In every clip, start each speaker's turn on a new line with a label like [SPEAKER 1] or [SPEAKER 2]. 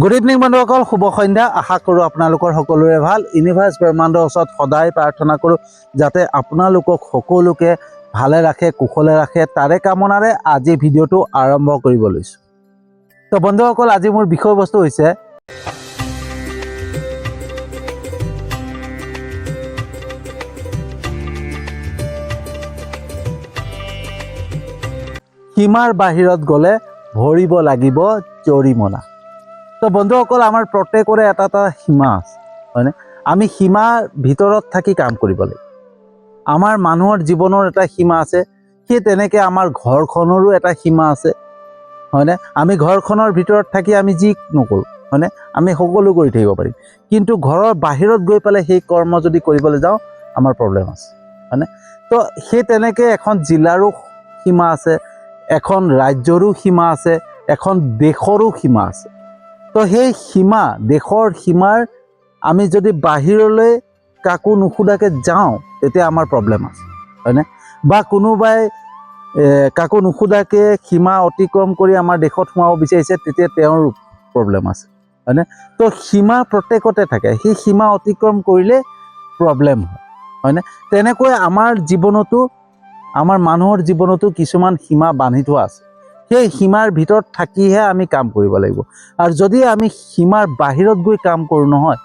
[SPEAKER 1] Good evening বন্ধুসকল, শুভ সন্ধ্যা। আশা কৰোঁ আপোনালোকৰ সকলোৰে ভাল। ইউনিভাৰ্ছ ব্ৰহ্মাণ্ডৰ ওচৰত সদায় প্ৰাৰ্থনা কৰোঁ যাতে আপোনালোকক সকলোকে ভালে ৰাখে, কুশলে ৰাখে। তাৰে কামনাৰে আজি ভিডিঅ'টো আৰম্ভ কৰিব লৈছোঁ। তো বন্ধুসকল, আজি মোৰ বিষয়বস্তু হৈছে সীমাৰ বাহিৰত গ'লে ভৰিব লাগিব জৰিমনা। তো বন্ধুসকল, আমাৰ প্ৰত্যেকৰে এটা এটা সীমা আছে, হয়নে? আমি সীমাৰ ভিতৰত থাকি কাম কৰিব লাগিব। আমাৰ মানুহৰ জীৱনৰ এটা সীমা আছে, সেই তেনেকৈ আমাৰ ঘৰখনৰো এটা সীমা আছে, হয়নে? আমি ঘৰখনৰ ভিতৰত থাকি আমি যি নকৰোঁ, হয়নে, আমি সকলো কৰি থাকিব পাৰিম, কিন্তু ঘৰৰ বাহিৰত গৈ পেলাই সেই কৰ্ম যদি কৰিবলৈ যাওঁ আমাৰ প্ৰব্লেম আছে, হয়নে? তো সেই তেনেকৈ এখন জিলাৰো সীমা আছে, এখন ৰাজ্যৰো সীমা আছে, এখন দেশৰো সীমা আছে। তো সেই সীমা, দেশৰ সীমাৰ আমি যদি বাহিৰলৈ কাকো নুসুধাকৈ যাওঁ তেতিয়া আমাৰ প্ৰব্লেম আছে, হয়নে? বা কোনোবাই কাকো নুসুধাকৈ সীমা অতিক্ৰম কৰি আমাৰ দেশত সোমাব বিচাৰিছে, তেতিয়া তেওঁৰ প্ৰব্লেম আছে, হয়নে? তো সীমা প্ৰত্যেকতে থাকে, সেই সীমা অতিক্ৰম কৰিলে প্ৰব্লেম হয়, হয়নে? তেনেকৈ আমাৰ জীৱনতো, আমাৰ মানুহৰ জীৱনতো কিছুমান সীমা বান্ধি থোৱা আছে। সেই সীমাৰ ভিতৰত থাকিহে আমি কাম কৰিব লাগিব। আৰু যদি আমি সীমাৰ বাহিৰত গৈ কাম কৰোঁ নহয়,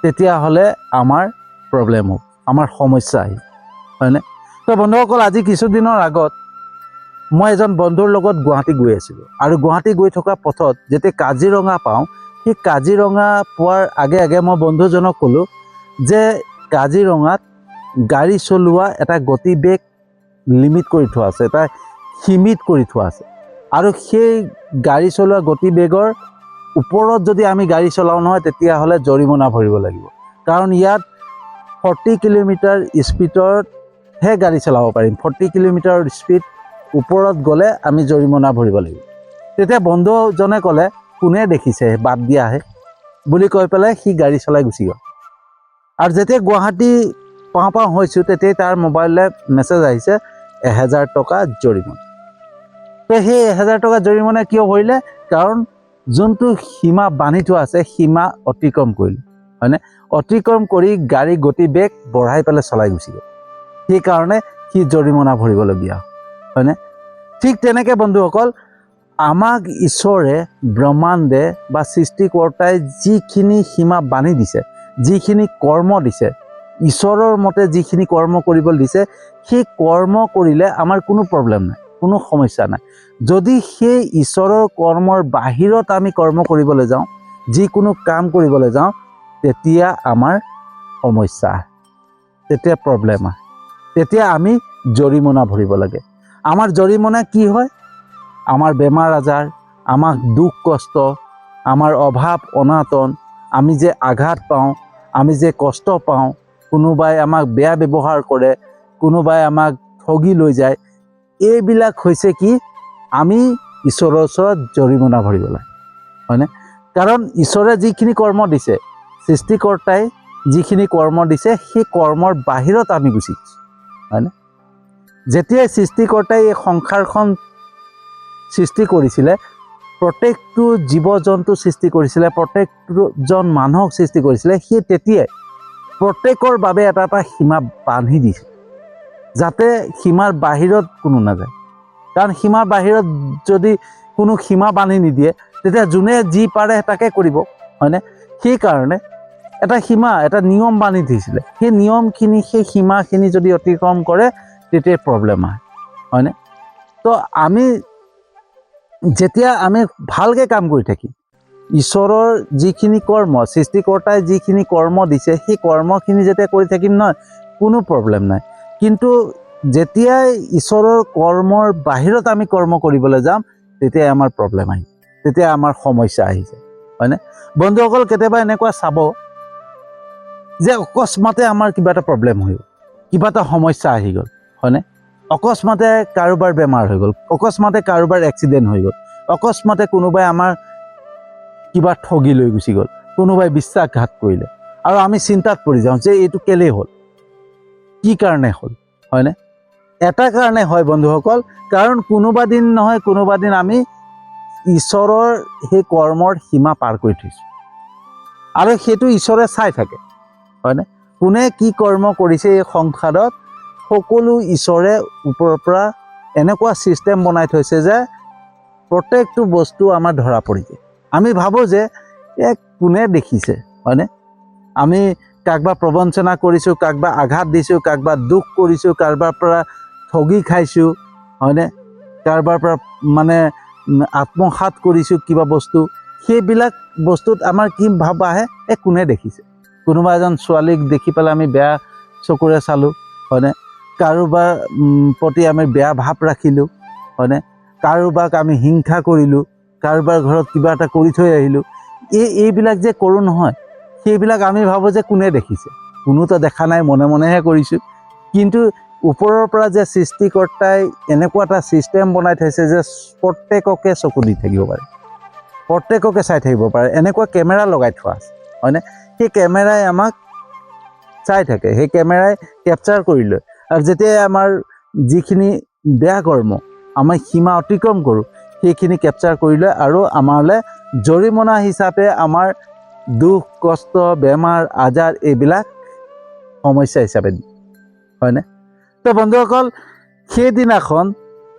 [SPEAKER 1] তেতিয়াহ'লে আমাৰ প্ৰব্লেম হ'ব, আমাৰ সমস্যা আহিব, হয়নে? তো বন্ধুসকল, আজি কিছুদিনৰ আগত মই এজন বন্ধুৰ লগত গুৱাহাটী গৈ আছিলোঁ, আৰু গুৱাহাটী গৈ থকা পথত যেতিয়া কাজিৰঙা পাওঁ, সেই কাজিৰঙা পোৱাৰ আগে আগে মই বন্ধুজনক ক'লোঁ যে কাজিৰঙাত গাড়ী চলোৱা এটা গতিবেগ লিমিট কৰি থোৱা আছে, এটা সীমিত কৰি থোৱা আছে, আৰু সেই গাড়ী চলোৱা গতিবেগৰ ওপৰত যদি আমি গাড়ী চলাওঁ নহয় তেতিয়াহ'লে জৰিমনা ভৰিব লাগিব। কাৰণ ইয়াত 40 কিলোমিটাৰ স্পীডতহে গাড়ী চলাব পাৰিম, 40 কিলোমিটাৰ স্পীড ওপৰত গ'লে আমি জৰিমনা ভৰিব লাগিব। তেতিয়া বন্ধুজনে ক'লে, কোনে দেখিছে, বাদ দিয়াহে বুলি কৈ পেলাই সি গাড়ী চলাই গুচি গ'ল। আৰু যেতিয়া গুৱাহাটী পাওঁ হৈছোঁ তেতিয়াই তাৰ মোবাইললৈ মেছেজ আহিছে 1000 টকা জৰিমনা। তো সেই 1000 টকা জৰিমনা কিয় ভৰিলে? কাৰণ যোনটো সীমা বান্ধি থোৱা আছে সীমা অতিক্ৰম কৰিলে, হয়নে? অতিক্ৰম কৰি গাড়ী গতিবেগ বঢ়াই পেলাই চলাই গুচি গ'ল, সেইকাৰণে সি জৰিমনা ভৰিবলগীয়া, হয়নে? ঠিক তেনেকৈ বন্ধুসকল, আমাক ঈশ্বৰে, ব্ৰহ্মাণ্ডে বা সৃষ্টিকৰ্তাই যিখিনি সীমা বান্ধি দিছে, যিখিনি কৰ্ম দিছে, ঈশ্বৰৰ মতে যিখিনি কৰ্ম কৰিবলৈ দিছে, সেই কৰ্ম কৰিলে আমাৰ কোনো প্ৰব্লেম নাই, কোনো সমস্যা নাই। যদি সেই ঈশ্বৰৰ কৰ্মৰ বাহিৰত আমি কৰ্ম কৰিবলৈ যাওঁ, যিকোনো কাম কৰিবলৈ যাওঁ, তেতিয়া আমাৰ সমস্যা আহে, তেতিয়া প্ৰব্লেম আহে, তেতিয়া আমি জৰিমনা ভৰিব লাগে। আমাৰ জৰিমনা কি হয়? আমাৰ বেমাৰ আজাৰ, আমাক দুখ কষ্ট, আমাৰ অভাৱ অনাটন, আমি যে আঘাত পাওঁ, আমি যে কষ্ট পাওঁ, কোনোবাই আমাক বেয়া ব্যৱহাৰ কৰে, কোনোবাই আমাক ঠগি লৈ যায়, এইবিলাক হৈছে কি? আমি ঈশ্বৰৰ ওচৰত জৰিমনা ভৰিব লাগে, হয়নে? কাৰণ ঈশ্বৰে যিখিনি কৰ্ম দিছে, সৃষ্টিকৰ্তাই যিখিনি কৰ্ম দিছে, সেই কৰ্মৰ বাহিৰত আমি গুচি গৈছোঁ, হয়নে? যেতিয়াই সৃষ্টিকৰ্তাই এই সংসাৰখন সৃষ্টি কৰিছিলে, প্ৰত্যেকটো জীৱ জন্তু সৃষ্টি কৰিছিলে, প্ৰত্যেকজন মানুহক সৃষ্টি কৰিছিলে, সেই তেতিয়াই প্ৰত্যেকৰ বাবে এটা এটা সীমা বান্ধি দিছে, যাতে সীমাৰ বাহিৰত কোনো নাযায়। কাৰণ সীমাৰ বাহিৰত যদি কোনো সীমা বান্ধি নিদিয়ে, তেতিয়া যোনে যি পাৰে তাকে কৰিব, হয়নে? সেইকাৰণে এটা সীমা, এটা নিয়ম বান্ধি দিছিলে, সেই নিয়মখিনি, সেই সীমাখিনি যদি অতিক্ৰম কৰে তেতিয়া প্ৰব্লেম আহে, হয়নে? তো আমি যেতিয়া আমি ভালকৈ কাম কৰি থাকিম, ঈশ্বৰৰ যিখিনি কৰ্ম, সৃষ্টিকৰ্তাই যিখিনি কৰ্ম দিছে, সেই কৰ্মখিনি যেতিয়া কৰি থাকিম নহয়, কোনো প্ৰব্লেম নাই। কিন্তু যেতিয়াই ঈশ্বৰৰ কৰ্মৰ বাহিৰত আমি কৰ্ম কৰিবলৈ যাম, তেতিয়াই আমাৰ প্ৰব্লেম আহিব, তেতিয়া আমাৰ সমস্যা আহি যায়, হয়নে? বন্ধুসকল, কেতিয়াবা এনেকুৱা চাব যে অকস্মাতে আমাৰ কিবা এটা প্ৰব্লেম হৈ গ'ল, কিবা এটা সমস্যা আহি গ'ল, হয়নে? অকস্মাতে কাৰোবাৰ বেমাৰ হৈ গ'ল, অকস্মাতে কাৰোবাৰ এক্সিডেণ্ট হৈ গ'ল, অকস্মাতে কোনোবাই আমাৰ কিবা ঠগি লৈ গুচি গ'ল, কোনোবাই বিশ্বাসঘাত কৰিলে, আৰু আমি চিন্তাত পৰি যাওঁ যে এইটো কেলেই হ'ল, কি কাৰণে হ'ল, হয়নে? এটা কাৰণে হয় বন্ধুসকল, কাৰণ কোনোবা দিন নহয় কোনোবা দিন আমি ঈশ্বৰৰ সেই কৰ্মৰ সীমা পাৰ কৰি থৈছোঁ আৰু সেইটো ঈশ্বৰে চাই থাকে হয়নে কোনে কি কৰ্ম কৰিছে এই সংসাৰত সকলো ঈশ্বৰে ওপৰৰ পৰা এনেকুৱা ছিষ্টেম বনাই থৈছে যে প্ৰত্যেকটো বস্তু আমাৰ ধৰা পৰি যায় আমি ভাবোঁ যে কোনে দেখিছে হয়নে আমি কাৰোবাক প্ৰবঞ্চনা কৰিছোঁ কাৰোবাক আঘাত দিছোঁ কাৰোবাক দুখ কৰিছোঁ কাৰোবাৰ পৰা ঠগি খাইছোঁ হয়নে কাৰোবাৰ পৰা মানে আত্মসাৎ কৰিছোঁ কিবা বস্তু সেইবিলাক বস্তুত আমাৰ কি ভাৱ আহে কোনে দেখিছে কোনোবা এজন ছোৱালীক দেখি পেলাই আমি বেয়া চকুৰে চালোঁ হয়নে কাৰোবাৰ প্ৰতি আমি বেয়া ভাৱ ৰাখিলোঁ হয়নে কাৰোবাক আমি হিংসা কৰিলোঁ কাৰোবাৰ ঘৰত কিবা এটা কৰি থৈ আহিলোঁ এইবিলাক যে কৰোঁ নহয় সেইবিলাক আমি ভাবোঁ যে কোনে দেখিছে কোনোতো দেখা নাই মনে মনেহে কৰিছোঁ কিন্তু ওপৰৰ পৰা যে সৃষ্টিকৰ্তাই এনেকুৱা এটা ছিষ্টেম বনাই থৈছে যে প্ৰত্যেককে চকু দি থাকিব পাৰে প্ৰত্যেককে চাই থাকিব পাৰে এনেকুৱা কেমেৰা লগাই থোৱা আছে হয়নে সেই কেমেৰাই আমাক চাই থাকে সেই কেমেৰাই কেপচাৰ কৰি লয় আৰু যেতিয়াই আমাৰ যিখিনি বেয়া কৰ্ম আমি সীমা অতিক্ৰম কৰোঁ সেইখিনি কেপচাৰ কৰি লয় আৰু আমালৈ জৰিমনা হিচাপে আমাৰ দুখ কষ্ট বেমাৰ আজাৰ এইবিলাক সমস্যা হিচাপে দিয়ে হয়নে তো বন্ধুসকল সেইদিনাখন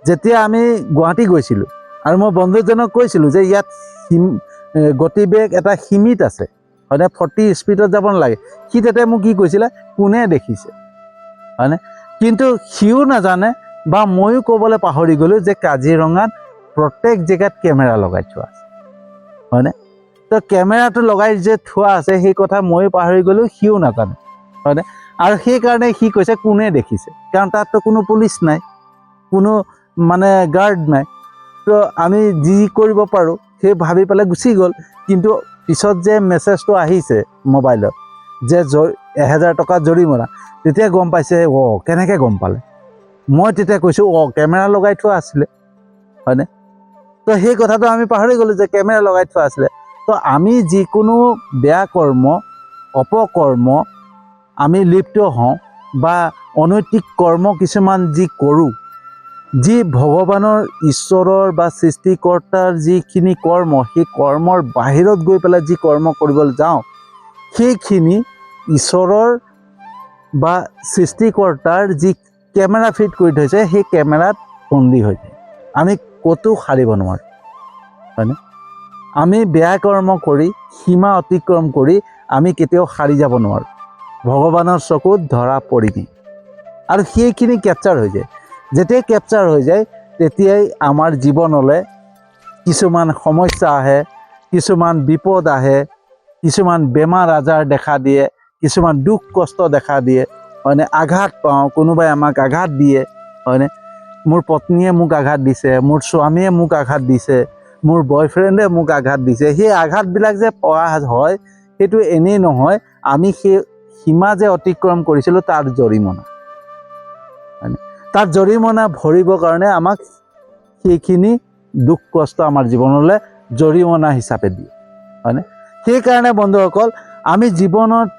[SPEAKER 1] যেতিয়া আমি গুৱাহাটী গৈছিলোঁ আৰু মই বন্ধুজনক কৈছিলোঁ যে ইয়াত গতিবেগ এটা সীমিত আছে হয়নে 40 স্পীডত যাব নালাগে সি তেতিয়া মোক কি কৈছিলে কোনে দেখিছে হয়নে কিন্তু সিও নাজানে বা ময়ো ক'বলৈ পাহৰি গ'লোঁ যে কাজিৰঙাত প্ৰত্যেক জেগাত কেমেৰা লগাই থোৱা আছে হয়নে তো কেমেৰাটো লগাই যে থোৱা আছে সেই কথা ময়ো পাহৰি গ'লোঁ সিও নাজানে হয়নে আৰু সেইকাৰণে সি কৈছে কোনে দেখিছে কাৰণ তাততো কোনো পুলিচ নাই কোনো মানে গাৰ্ড নাই তো আমি যি কৰিব পাৰোঁ সেই ভাবি পেলাই গুচি গ'ল কিন্তু পিছত যে মেছেজটো আহিছে মোবাইলত যে 1000 টকা জৰিমনা তেতিয়া গম পাইছে কেনেকৈ গম পালে মই তেতিয়া কৈছোঁ কেমেৰা লগাই থোৱা আছিলে হয়নে তো সেই কথাটো আমি পাহৰি গ'লোঁ যে কেমেৰা লগাই থোৱা আছিলে তো আমি যিকোনো বেয়া কৰ্ম অপকৰ্ম আমি লিপ্ত হওঁ বা অনৈতিক কৰ্ম কিছুমান যি কৰোঁ যি ভগৱানৰ ঈশ্বৰৰ বা সৃষ্টিকৰ্তাৰ যিখিনি কৰ্ম সেই কৰ্মৰ বাহিৰত গৈ পেলাই যি কৰ্ম কৰিবলৈ যাওঁ সেইখিনি ঈশ্বৰৰ বা সৃষ্টিকৰ্তাৰ যি কেমেৰা ফিট কৰি থৈছে সেই কেমেৰাত বন্দী হৈ যায় আমি ক'তো সাৰিব নোৱাৰোঁ হয়নে আমি বেয়া কৰ্ম কৰি সীমা অতিক্ৰম কৰি আমি কেতিয়াও সাৰি যাব নোৱাৰোঁ ভগৱানৰ চকুত ধৰা পৰি দিম আৰু সেইখিনি কেপচাৰ হৈ যায় যেতিয়াই কেপচাৰ হৈ যায় তেতিয়াই আমাৰ জীৱনলৈ কিছুমান সমস্যা আহে কিছুমান বিপদ আহে কিছুমান বেমাৰ আজাৰ দেখা দিয়ে কিছুমান দুখ কষ্ট দেখা দিয়ে হয়নে আঘাত পাওঁ কোনোবাই আমাক আঘাত দিয়ে হয়নে মোৰ পত্নীয়ে মোক আঘাত দিছে মোৰ স্বামীয়ে মোক আঘাত দিছে মোৰ বয়ফ্ৰেণ্ডে মোক আঘাত দিছে সেই আঘাতবিলাক যে পোৱা হয় সেইটো এনেই নহয় আমি সেই সীমা যে অতিক্ৰম কৰিছিলোঁ তাৰ জৰিমনা হয়নে তাৰ জৰিমনা ভৰিবৰ কাৰণে আমাক সেইখিনি দুখ কষ্ট আমাৰ জীৱনলৈ জৰিমনা হিচাপে দিয়ে হয়নে সেইকাৰণে বন্ধুসকল আমি জীৱনত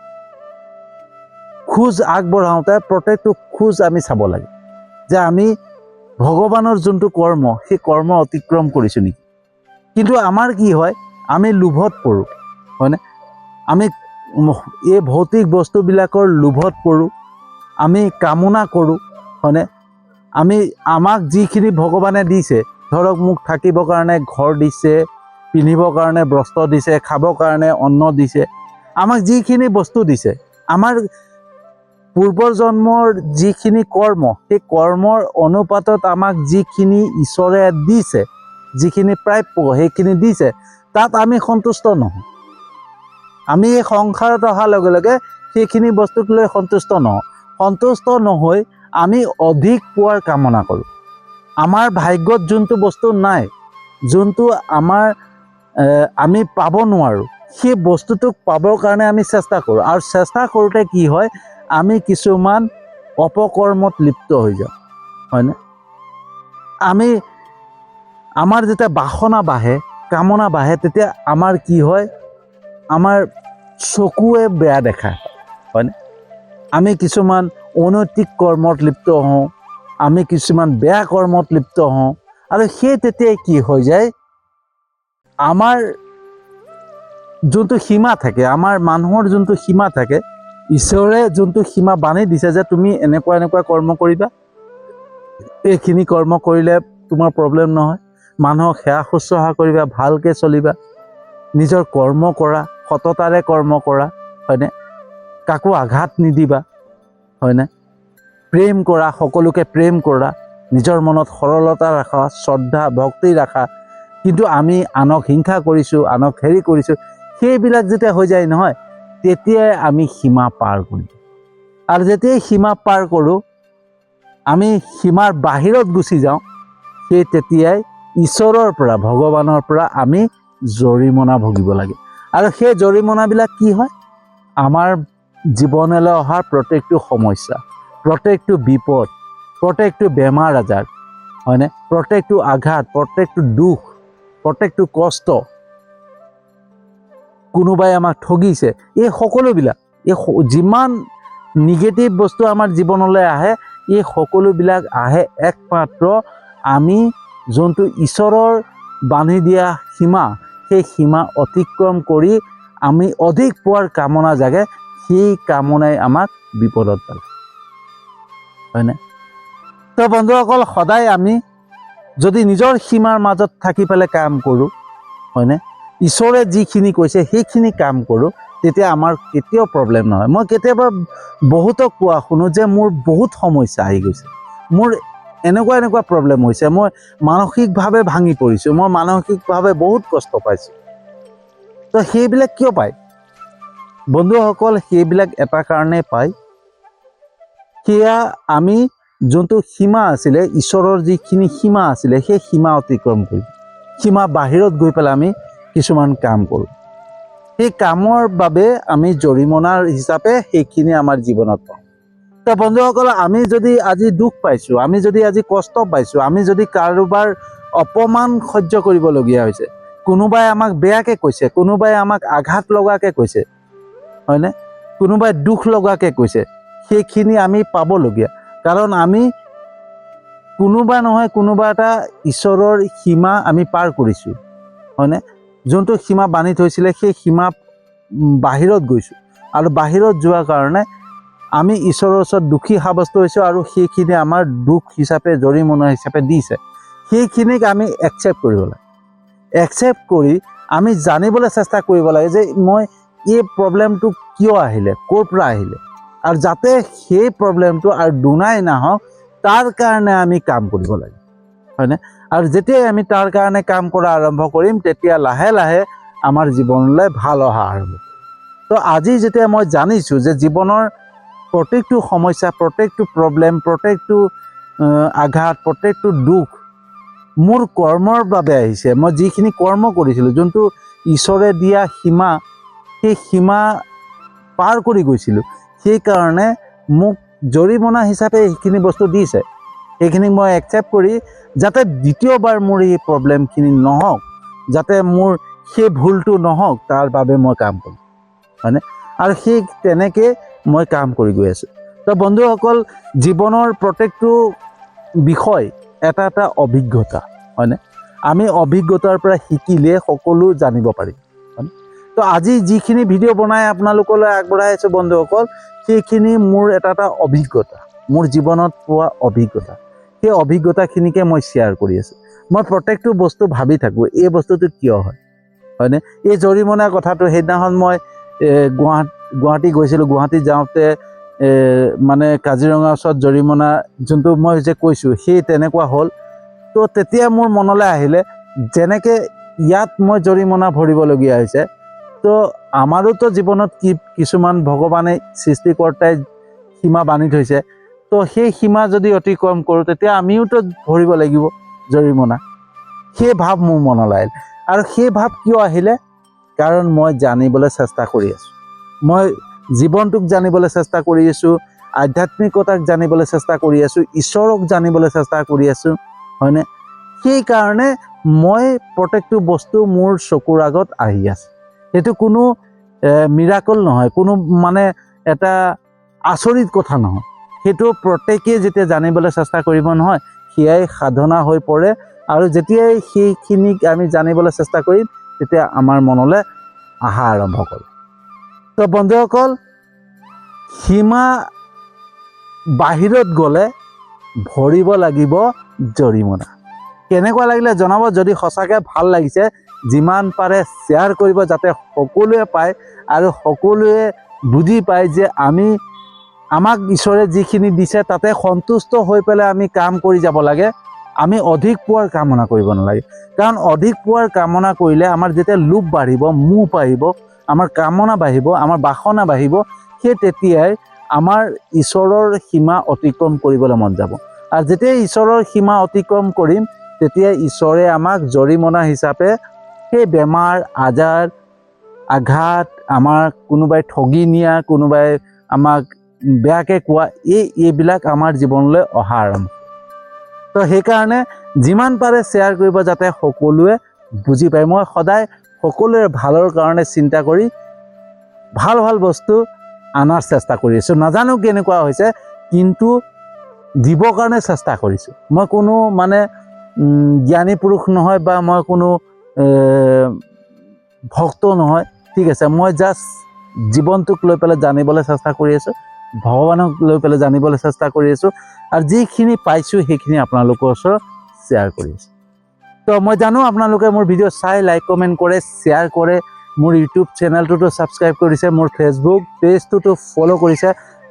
[SPEAKER 1] খোজ আগবঢ়াওঁতে প্ৰত্যেকটো খোজ আমি চাব লাগে যে আমি ভগৱানৰ যোনটো কৰ্ম সেই কৰ্ম অতিক্ৰম কৰিছোঁ নেকি কিন্তু আমাৰ কি হয় আমি লোভত পৰোঁ হয়নে আমি এই ভৌতিক বস্তুবিলাকৰ লোভত পৰোঁ আমি কামনা কৰোঁ হয়নে আমাক যিখিনি ভগৱানে দিছে ধৰক মোক থাকিবৰ কাৰণে ঘৰ দিছে পিন্ধিবৰ কাৰণে বস্ত্ৰ দিছে খাবৰ কাৰণে অন্ন দিছে আমাক যিখিনি বস্তু দিছে আমাৰ পূৰ্বৰ জন্মৰ যিখিনি কৰ্ম সেই কৰ্মৰ অনুপাতত আমাক যিখিনি ঈশ্বৰে দিছে যিখিনি প্ৰাপ্য সেইখিনি দিছে তাত আমি সন্তুষ্ট নহওঁ আমি এই সংসাৰত অহাৰ লগে লগে সেইখিনি বস্তুক লৈ সন্তুষ্ট নহৈ আমি অধিক পোৱাৰ কামনা কৰোঁ আমাৰ ভাগ্যত যোনটো বস্তু নাই যোনটো আমাৰ আমি পাব নোৱাৰোঁ সেই বস্তুটোক পাবৰ কাৰণে আমি চেষ্টা কৰোঁ আৰু চেষ্টা কৰোঁতে কি হয় আমি কিছুমান অপকৰ্মত লিপ্ত হৈ যাওঁ হয়নে আমাৰ যেতিয়া বাসনা বাঢ়ে কামনা বাঢ়ে তেতিয়া আমাৰ কি হয় আমাৰ চকুৱে বেয়া দেখায় হয়নে আমি কিছুমান অনৈতিক কৰ্মত লিপ্ত হওঁ আমি কিছুমান বেয়া কৰ্মত লিপ্ত হওঁ আৰু সেই তেতিয়াই কি হৈ যায় আমাৰ যোনটো সীমা থাকে, আমাৰ মানুহৰ যোনটো সীমা থাকে, ঈশ্বৰে যোনটো সীমা বান্ধি দিছে যে তুমি এনেকুৱা এনেকুৱা কৰ্ম কৰিবা, এইখিনি কৰ্ম কৰিলে তোমাৰ প্ৰব্লেম নহয়, মানুহক সেৱা শুশ্ৰূষা কৰিবা, ভালকৈ চলিবা, নিজৰ কৰ্ম কৰা, সততাৰে কৰ্ম কৰা, হয়নে, কাকো আঘাত নিদিবা, হয়নে, প্ৰেম কৰা, সকলোকে প্ৰেম কৰা, নিজৰ মনত সৰলতা ৰাখা, শ্ৰদ্ধা ভক্তি ৰাখা। কিন্তু আমি আনক হিংসা কৰিছোঁ, আনক হেৰি কৰিছোঁ, সেইবিলাক যেতিয়া হৈ যায় নহয়, তেতিয়াই আমি সীমা পাৰ কৰিম। আৰু যেতিয়াই সীমা পাৰ কৰোঁ, আমি সীমাৰ বাহিৰত গুচি যাওঁ, সেই তেতিয়াই ঈশ্বৰৰ পৰা, ভগৱানৰ পৰা আমি জৰিমনা ভুগিব লাগে। আৰু সেই জৰিমনাবিলাক কি হয়? আমাৰ জীৱনলৈ অহা প্ৰত্যেকটো সমস্যা, প্ৰত্যেকটো বিপদ, প্ৰত্যেকটো বেমাৰ আজাৰ, হয়নে, প্ৰত্যেকটো আঘাত, প্ৰত্যেকটো দুখ, প্ৰত্যেকটো কষ্ট, কোনোবাই আমাক ঠগিছে, এই সকলোবিলাক, এই যিমান নিগেটিভ বস্তু আমাৰ জীৱনলৈ আহে, এই সকলোবিলাক আহে একমাত্ৰ আমি যোনটো ঈশ্বৰৰ বান্ধি দিয়া সীমা, সেই সীমা অতিক্ৰম কৰি আমি অধিক পোৱাৰ কামনা জাগে, সেই কামনাই আমাক বিপদত পেলায়, হয়নে? তো বন্ধুসকল, সদায় আমি যদি নিজৰ সীমাৰ মাজত থাকি পেলাই কাম কৰোঁ, হয়নে, ঈশ্বৰে যিখিনি কৈছে সেইখিনি কাম কৰোঁ, তেতিয়া আমাৰ কেতিয়াও প্ৰব্লেম নহয়। মই কেতিয়াবা বহুতক কোৱা শুনো যে মোৰ বহুত সমস্যা আহি গৈছে, মোৰ এনেকুৱা এনেকুৱা প্ৰব্লেম হৈছে, মই মানসিকভাৱে ভাঙি পৰিছোঁ, মই মানসিকভাৱে বহুত কষ্ট পাইছোঁ। তো সেইবিলাক কিয় পায় বন্ধুসকল? সেইবিলাক এটা কাৰণেই পায়, সেয়া আমি যোনটো সীমা আছিলে, ঈশ্বৰৰ যিখিনি সীমা আছিলে, সেই সীমা অতিক্ৰম কৰি সীমা বাহিৰত গৈ পেলাই আমি কিছুমান কাম কৰোঁ। সেই কামৰ বাবে আমি জৰিমনাৰ হিচাপে সেইখিনি আমাৰ জীৱনত পাওঁ। তো বন্ধুসকল, আমি যদি আজি দুখ পাইছোঁ, আমি যদি আজি কষ্ট পাইছোঁ, আমি যদি কাৰোবাৰ অপমান সহ্য কৰিবলগীয়া হৈছে, কোনোবাই আমাক বেয়াকৈ কৈছে, কোনোবাই আমাক আঘাত লগাকৈ কৈছে, হয়নে, কোনোবাই দুখ লগাকৈ কৈছে, সেইখিনি আমি পাবলগীয়া। কাৰণ আমি কোনোবা নহয় কোনোবা এটা ঈশ্বৰৰ সীমা আমি পাৰ কৰিছোঁ, হয়নে, যোনটো সীমা বান্ধি থৈছিলে সেই সীমা বাহিৰত গৈছোঁ, আৰু বাহিৰত যোৱাৰ কাৰণে আমি ঈশ্বৰৰ ওচৰত দোষী সাব্যস্ত হৈছোঁ, আৰু সেইখিনি আমাৰ দুখ হিচাপে, জৰিমনা হিচাপে দিছে। সেইখিনিক আমি একচেপ্ট কৰিব লাগে। একচেপ্ট কৰি আমি জানিবলৈ চেষ্টা কৰিব লাগে যে মই এই প্ৰব্লেমটো কিয় আহিলে, ক'ৰ পৰা আহিলে, আৰু যাতে সেই প্ৰব্লেমটো আৰু দুনাই নাহক তাৰ কাৰণে আমি কাম কৰিব লাগে, হয়নে? আৰু যেতিয়াই আমি তাৰ কাৰণে কাম কৰা আৰম্ভ কৰিম, তেতিয়া লাহে লাহে আমাৰ জীৱনলৈ ভাল অহা আৰম্ভ কৰিম। তো আজি যেতিয়া মই জানিছোঁ যে জীৱনৰ প্ৰত্যেকটো সমস্যা, প্ৰত্যেকটো প্ৰব্লেম, প্ৰত্যেকটো আঘাত, প্ৰত্যেকটো দুখ মোৰ কৰ্মৰ বাবে আহিছে, মই যিখিনি কৰ্ম কৰিছিলোঁ, যোনটো ঈশ্বৰে দিয়া সীমা, সেই সীমা পাৰ কৰি গৈছিলোঁ, সেইকাৰণে মোক জৰিমনা হিচাপে সেইখিনি বস্তু দিছে। সেইখিনি মই একচেপ্ট কৰি যাতে দ্বিতীয়বাৰ মোৰ এই প্ৰব্লেমখিনি নহওক, যাতে মোৰ সেই ভুলটো নহওক, তাৰ বাবে মই কাম কৰিম, হয়নে? আৰু সেই তেনেকৈ মই কাম কৰি গৈ আছোঁ। তো বন্ধুসকল, জীৱনৰ প্ৰত্যেকটো বিষয় এটা এটা অভিজ্ঞতা, হয়নে? আমি অভিজ্ঞতাৰ পৰা শিকিলে সকলো জানিব পাৰিম, হয়নে? তো আজি যিখিনি ভিডিঅ' বনাই আপোনালোকলৈ আগবঢ়াই আছোঁ বন্ধুসকল, সেইখিনি মোৰ এটা এটা অভিজ্ঞতা, মোৰ জীৱনত পোৱা অভিজ্ঞতা। সেই অভিজ্ঞতাখিনিকে মই শ্বেয়াৰ কৰি আছোঁ। মই প্ৰত্যেকটো বস্তু ভাবি থাকোঁ, এই বস্তুটো কিয় হয়, হয়নে? এই জৰিমনাৰ কথাটো সেইদিনাখন মই গুৱাহাটী গৈছিলোঁ। গুৱাহাটী যাওঁতে মানে কাজিৰঙাৰ ওচৰত জৰিমনা যোনটো মই যে কৈছোঁ, সেই তেনেকুৱা হ'ল। তো তেতিয়া মোৰ মনলৈ আহিলে, যেনেকৈ ইয়াত মই জৰিমনা ভৰিবলগীয়া হৈছে, তো আমাৰোতো জীৱনত কিছুমান ভগৱানে, সৃষ্টিকৰ্তাই সীমা বান্ধি থৈছে। তো সেই সীমা যদি অতিক্ৰম কৰোঁ, তেতিয়া আমিওতো ভৰিব লাগিব জৰিমনা। সেই ভাৱ মোৰ মনলৈ আহিল। আৰু সেই ভাৱ কিয় আহিলে? কাৰণ মই জানিবলৈ চেষ্টা কৰি আছোঁ, মই জীৱনটোক জানিবলৈ চেষ্টা কৰি আছোঁ, আধ্যাত্মিকতাক জানিবলৈ চেষ্টা কৰি আছোঁ, ঈশ্বৰক জানিবলৈ চেষ্টা কৰি আছোঁ, হয়নে? সেইকাৰণে মই প্ৰত্যেকটো বস্তু মোৰ চকুৰ আগত আহি আছে। সেইটো কোনো মিৰাকল নহয়, কোনো মানে এটা আচৰিত কথা নহয়। সেইটো প্ৰত্যেকেই যেতিয়া জানিবলৈ চেষ্টা কৰিব নহয়, সেয়াই সাধনা হৈ পৰে। আৰু যেতিয়াই সেইখিনিক আমি জানিবলৈ চেষ্টা কৰিম, তেতিয়া আমাৰ মনলৈ অহা আৰম্ভ কৰে। তো বন্ধুসকল, সীমা বাহিৰত গ'লে ভৰিব লাগিব জৰিমনা। কেনেকুৱা লাগিলে জনাব। যদি সঁচাকৈ ভাল লাগিছে যিমান পাৰে শ্বেয়াৰ কৰিব, যাতে সকলোৱে পায় আৰু সকলোৱে বুজি পায় যে আমাক ঈশ্বৰে যিখিনি দিছে তাতে সন্তুষ্ট হৈ পেলাই আমি কাম কৰি যাব লাগে। আমি অধিক পোৱাৰ কামনা কৰিব নালাগে, কাৰণ অধিক পোৱাৰ কামনা কৰিলে আমাৰ যেতিয়া লোভ বাঢ়িব, মোহ বাঢ়িব, আমাৰ কামনা বাঢ়িব, আমাৰ বাসনা বাঢ়িব, সেই তেতিয়াই আমাৰ ঈশ্বৰৰ সীমা অতিক্ৰম কৰিবলৈ মন যাব। আৰু যেতিয়া ঈশ্বৰৰ সীমা অতিক্ৰম কৰিম তেতিয়া ঈশ্বৰে আমাক জৰিমনা হিচাপে সেই বেমাৰ আজাৰ, আঘাত, আমাৰ কোনোবাই ঠগি নিয়া, কোনোবাই আমাক বেয়াকৈ কোৱা, এইবিলাক আমাৰ জীৱনলৈ অহা আৰম্ভ। তো সেইকাৰণে যিমান পাৰে শ্বেয়াৰ কৰিব যাতে সকলোৱে বুজি পায়। মই সদায় সকলোৰে ভালৰ কাৰণে চিন্তা কৰি ভাল ভাল বস্তু আনাৰ চেষ্টা কৰি আছোঁ। নাজানো কেনেকুৱা হৈছে, কিন্তু দিবৰ কাৰণে চেষ্টা কৰিছোঁ। মই কোনো জ্ঞানী পুৰুষ নহয় বা মই কোনো ভক্ত নহয়, ঠিক আছে। মই জাষ্ট জীৱনটোক লৈ পেলাই জানিবলৈ চেষ্টা কৰি আছোঁ, ভগৱানক লৈ পেলাই জানিবলৈ চেষ্টা কৰি আছোঁ, আৰু যিখিনি পাইছোঁ সেইখিনি আপোনালোকৰ ওচৰত শ্বেয়াৰ কৰি আছোঁ। তো মই জানো আপোনালোকে মোৰ ভিডিঅ' চাই লাইক কমেণ্ট কৰে, শ্বেয়াৰ কৰে, মোৰ ইউটিউব চেনেলটোতো ছাবস্ক্ৰাইব কৰিছে, মোৰ ফেচবুক পেজটোতো ফ'ল' কৰিছে।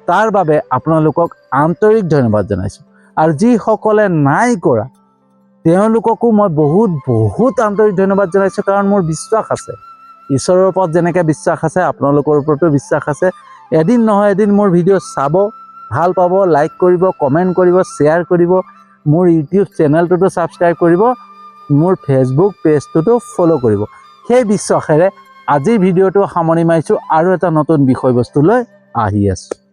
[SPEAKER 1] তাৰ বাবে আপোনালোকক আন্তৰিক ধন্যবাদ জনাইছোঁ। আৰু যিসকলে নাই কৰা তেওঁলোককো মই বহুত আন্তৰিক ধন্যবাদ জনাইছোঁ, কাৰণ মোৰ বিশ্বাস আছে, ঈশ্বৰৰ ওপৰত যেনেকৈ বিশ্বাস আছে আপোনালোকৰ ওপৰতো বিশ্বাস আছে। এদিন নহয় এদিন মোৰ ভিডিঅ' চাব, ভাল পাব, লাইক কৰিব, কমেণ্ট কৰিব, শ্বেয়াৰ কৰিব, মোৰ ইউটিউব চেনেলটোতো ছাবস্ক্ৰাইব কৰিব, মোৰ ফেচবুক পেজটোতো ফ'ল' কৰিব। সেই বিশ্বাসেৰে আজিৰ ভিডিঅ'টো সামৰণি মাৰিছোঁ, আৰু এটা নতুন বিষয়বস্তু লৈ আহি আছোঁ।